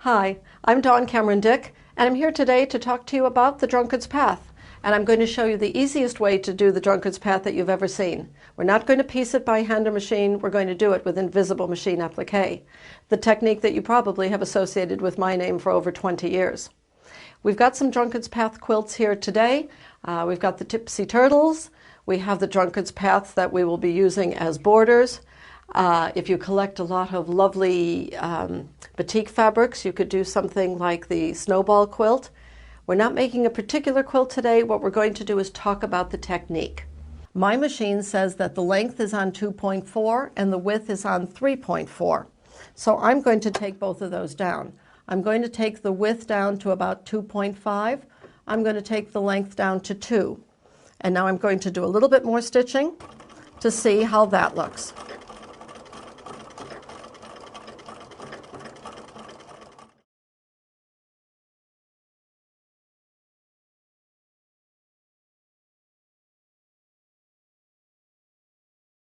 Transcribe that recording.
Hi, I'm Dawn Cameron Dick, and I'm here today to talk to you about the Drunkard's Path. And I'm going to show you the easiest way to do the Drunkard's Path that you've ever seen. We're not going to piece it by hand or machine, we're going to do it with invisible machine applique, the technique that you probably have associated with my name for over 20 years. We've got some Drunkard's Path quilts here today. We've got the Tipsy Turtles. We have the Drunkard's Path that we will be using as borders. If you collect a lot of lovely batik fabrics, you could do something like the snowball quilt. We're not making a particular quilt today. What we're going to do is talk about the technique. My machine says that the length is on 2.4 and the width is on 3.4. So I'm going to take both of those down. I'm going to take the width down to about 2.5. I'm going to take the length down to 2. And now I'm going to do a little bit more stitching to see how that looks.